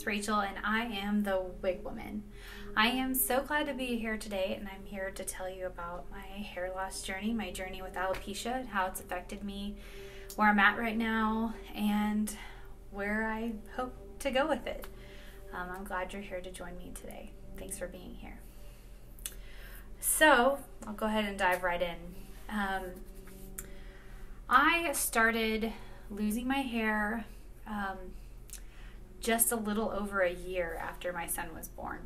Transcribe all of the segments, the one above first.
name's Rachel and I am the Wig Woman. I am so glad to be here today, and I'm here to tell you about my hair loss journey, my journey with alopecia, and how it's affected me, where I'm at right now, and where I hope to go with it. I'm glad you're here to join me today. Thanks for being here. So I'll go ahead and dive right in. I started losing my hair just a little over a year after my son was born.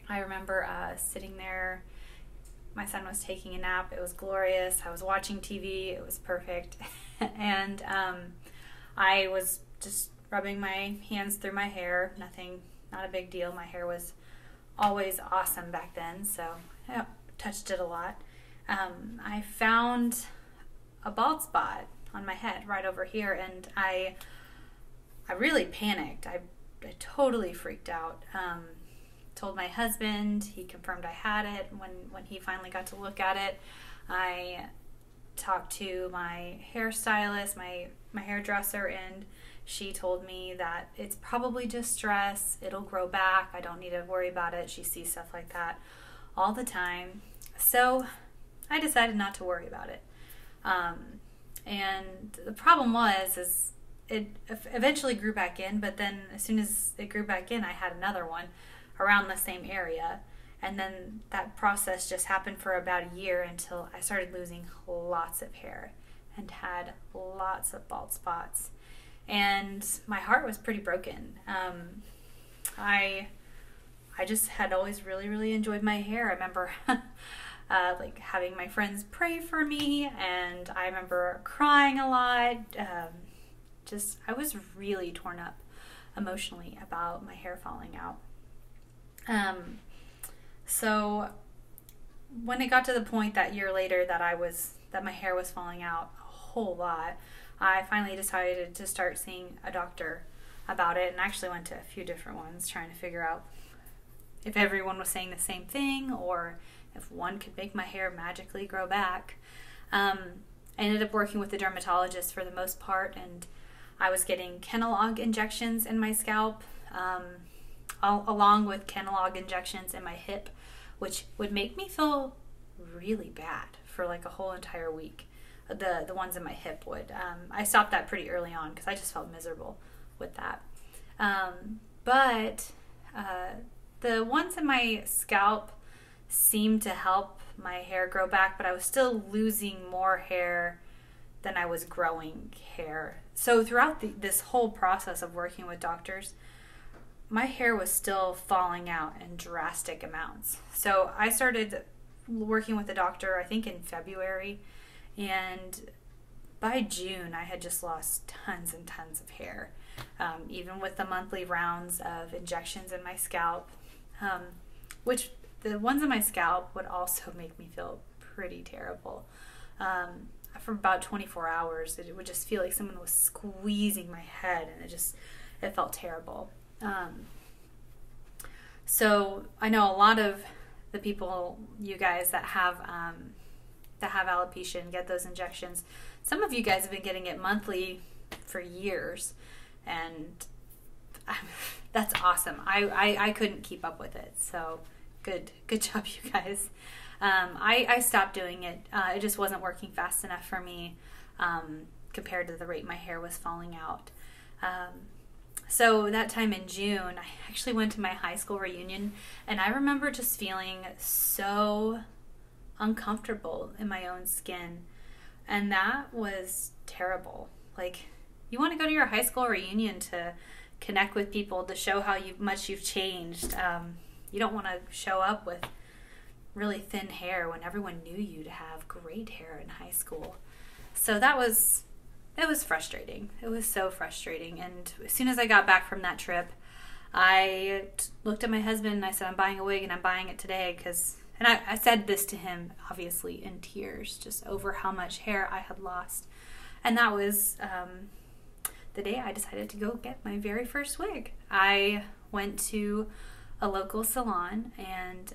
I remember sitting there, my son was taking a nap, it was glorious, I was watching TV, it was perfect, and I was just rubbing my hands through my hair, not a big deal. My hair was always awesome back then, so I touched it a lot. I found a bald spot on my head right over here, and I really panicked. I totally freaked out. Told my husband, he confirmed I had it. When he finally got to look at it, I talked to my hairstylist, my hairdresser, and she told me that it's probably just stress. It'll grow back. I don't need to worry about it. She sees stuff like that all the time. So I decided not to worry about it. And the problem is it eventually grew back in, but then as soon as it grew back in, I had another one around the same area. And then that process just happened for about a year until I started losing lots of hair and had lots of bald spots. And my heart was pretty broken. I just had always really, really enjoyed my hair. I remember like having my friends pray for me, and I remember crying a lot. I was really torn up emotionally about my hair falling out. So when it got to the point that year later that my hair was falling out a whole lot, I finally decided to start seeing a doctor about it, and actually went to a few different ones trying to figure out if everyone was saying the same thing or if one could make my hair magically grow back. I ended up working with a dermatologist for the most part, and I was getting Kenalog injections in my scalp, along with Kenalog injections in my hip, which would make me feel really bad for like a whole entire week. The ones in my hip would. I stopped that pretty early on because I just felt miserable with that. But the ones in my scalp seemed to help my hair grow back, but I was still losing more hair than I was growing hair. So throughout this whole process of working with doctors, my hair was still falling out in drastic amounts. So I started working with a doctor, I think in February, and by June I had just lost tons and tons of hair, even with the monthly rounds of injections in my scalp, which the ones in my scalp would also make me feel pretty terrible. For about 24 hours, it would just feel like someone was squeezing my head, and it felt terrible. So I know a lot of the people, you guys that have alopecia and get those injections, some of you guys have been getting it monthly for years, and that's awesome. I couldn't keep up with it, so good job, you guys. I stopped doing it. It just wasn't working fast enough for me compared to the rate my hair was falling out. So that time in June, I actually went to my high school reunion, and I remember just feeling so uncomfortable in my own skin, and that was terrible. Like, you want to go to your high school reunion to connect with people, to show how much you've changed. You don't want to show up with really thin hair when everyone knew you to have great hair in high school. So it was frustrating. It was so frustrating. And as soon as I got back from that trip, I looked at my husband and I said, I'm buying a wig, and I'm buying it today and I said this to him, obviously in tears, just over how much hair I had lost. And that was the day I decided to go get my very first wig. I went to a local salon, and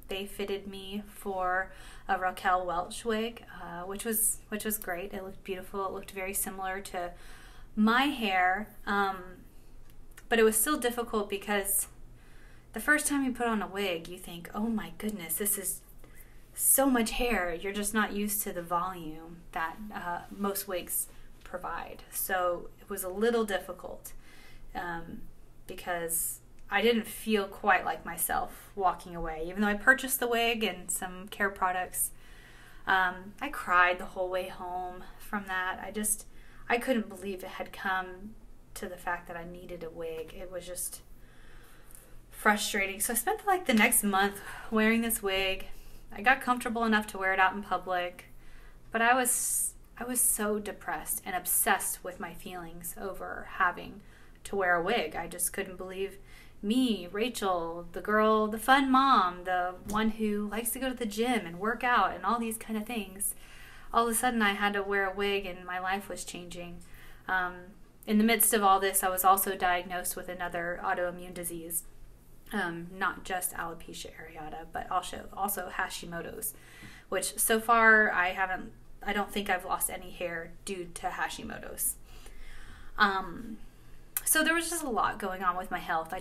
they fitted me for a Raquel Welch wig, which was great. It looked beautiful. It looked very similar to my hair, But it was still difficult because the first time you put on a wig, you think, oh my goodness, this is so much hair. You're just not used to the volume that most wigs provide. So it was a little difficult because I didn't feel quite like myself walking away. Even though I purchased the wig and some care products, I cried the whole way home from that. I couldn't believe it had come to the fact that I needed a wig. It was just frustrating. So I spent like the next month wearing this wig. I got comfortable enough to wear it out in public, but I was so depressed and obsessed with my feelings over having to wear a wig. I just couldn't believe me, Rachel, the girl, the fun mom, the one who likes to go to the gym and work out and all these kind of things. All of a sudden I had to wear a wig and my life was changing. In the midst of all this, I was also diagnosed with another autoimmune disease. Not just alopecia areata, but also Hashimoto's, which so far I don't think I've lost any hair due to Hashimoto's. So there was just a lot going on with my health.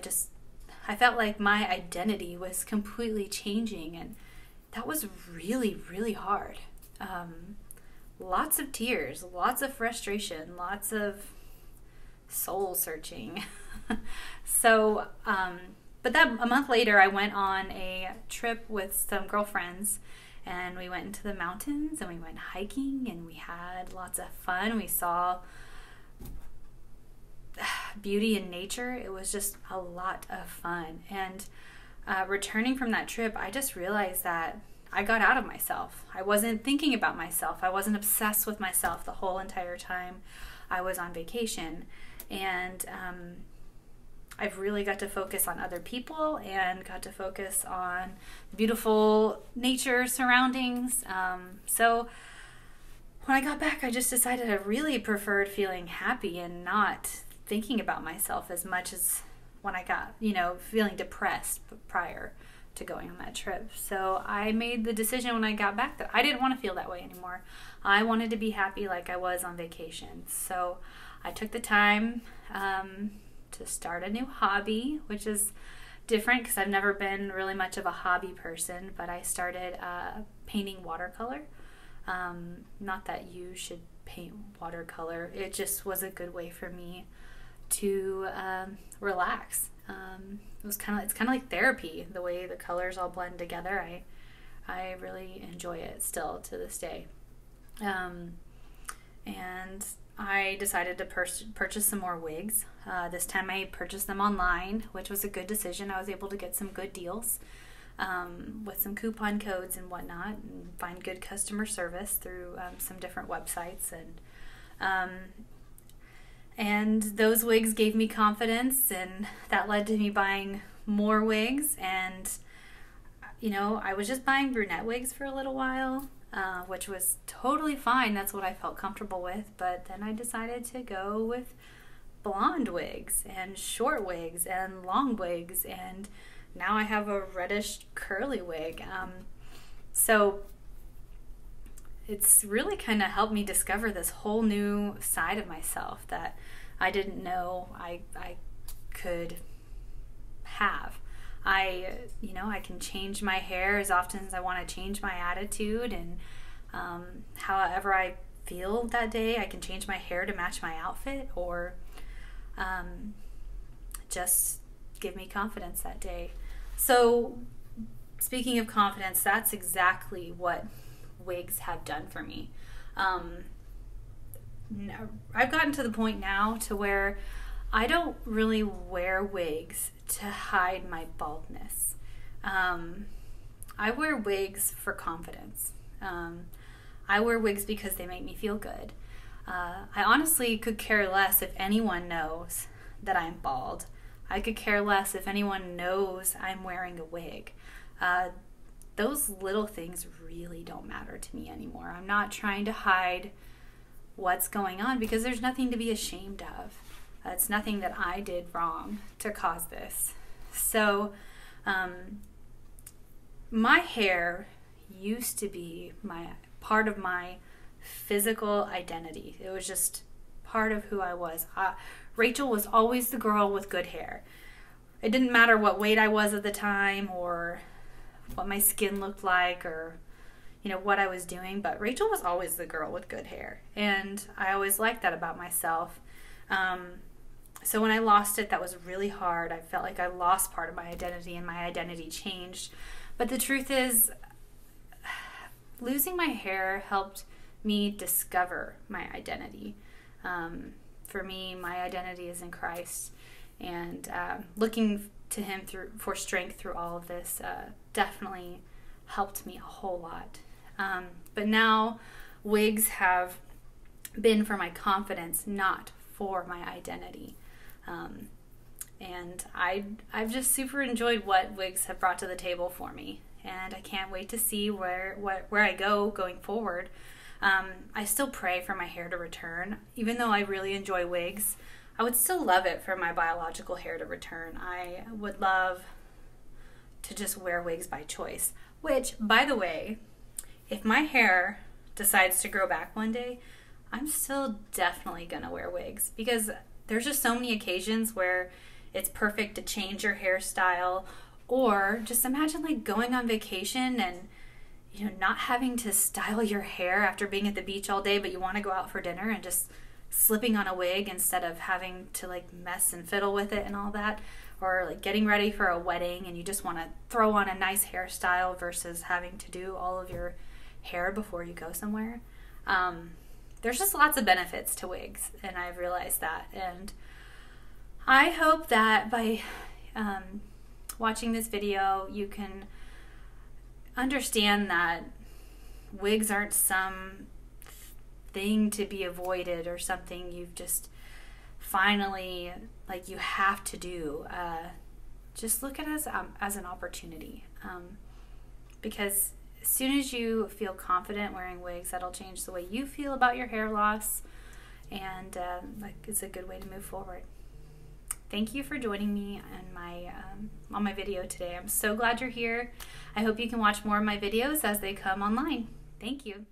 I felt like my identity was completely changing, and that was really, really hard. Lots of tears, lots of frustration, lots of soul searching. So, but a month later, I went on a trip with some girlfriends, and we went into the mountains and we went hiking and we had lots of fun. We saw beauty in nature. It was just a lot of fun. And returning from that trip, I just realized that I got out of myself. I wasn't thinking about myself. I wasn't obsessed with myself the whole entire time I was on vacation. And I've really got to focus on other people and got to focus on beautiful nature surroundings. So when I got back, I just decided I really preferred feeling happy and not thinking about myself as much as when I got, feeling depressed prior to going on that trip. So I made the decision when I got back that I didn't want to feel that way anymore. I wanted to be happy like I was on vacation. So I took the time to start a new hobby, which is different because I've never been really much of a hobby person, but I started painting watercolor. Not that you should paint watercolor. It just was a good way for me to relax. It's kind of like therapy, the way the colors all blend together. I really enjoy it still to this day. And I decided to purchase some more wigs. This time I purchased them online, which was a good decision. I was able to get some good deals with some coupon codes and whatnot, and find good customer service through some different websites. And those wigs gave me confidence, and that led to me buying more wigs. And, I was just buying brunette wigs for a little while, which was totally fine. That's what I felt comfortable with. But then I decided to go with blonde wigs and short wigs and long wigs. And now I have a reddish curly wig. So it's really kind of helped me discover this whole new side of myself that I didn't know I could have. I can change my hair as often as I want to change my attitude, and however I feel that day, I can change my hair to match my outfit, or just give me confidence that day. So speaking of confidence, that's exactly what wigs have done for me. I've gotten to the point now to where I don't really wear wigs to hide my baldness. I wear wigs for confidence. I wear wigs because they make me feel good. I honestly could care less if anyone knows that I'm bald. I could care less if anyone knows I'm wearing a wig. Those little things really don't matter to me anymore. I'm not trying to hide what's going on because there's nothing to be ashamed of. It's nothing that I did wrong to cause this. So, my hair used to be part of my physical identity. It was just part of who I was. Rachel was always the girl with good hair. It didn't matter what weight I was at the time or what my skin looked like or, you know, what I was doing, but Rachel was always the girl with good hair. And I always liked that about myself. So when I lost it, that was really hard. I felt like I lost part of my identity and my identity changed. But the truth is, losing my hair helped me discover my identity. For me, my identity is in Christ, and looking to Him for strength through all of this definitely helped me a whole lot. But now wigs have been for my confidence, not for my identity. And I've just super enjoyed what wigs have brought to the table for me, and I can't wait to see where I go going forward. I still pray for my hair to return. Even though I really enjoy wigs, I would still love it for my biological hair to return. I would love to just wear wigs by choice, which, by the way, if my hair decides to grow back one day, I'm still definitely gonna wear wigs, because there's just so many occasions where it's perfect to change your hairstyle. Or just imagine like going on vacation and, you know, not having to style your hair after being at the beach all day, but you want to go out for dinner, and just slipping on a wig instead of having to like mess and fiddle with it and all that. Or like getting ready for a wedding and you just want to throw on a nice hairstyle versus having to do all of your hair before you go somewhere. There's just lots of benefits to wigs, and I've realized that. And I hope that by watching this video, you can understand that wigs aren't some thing to be avoided or something you've just finally, like, you have to do. Just look at it as an opportunity, because as soon as you feel confident wearing wigs, that'll change the way you feel about your hair loss, and like, it's a good way to move forward. Thank you for joining me on my video today. I'm so glad you're here. I hope you can watch more of my videos as they come online. Thank you.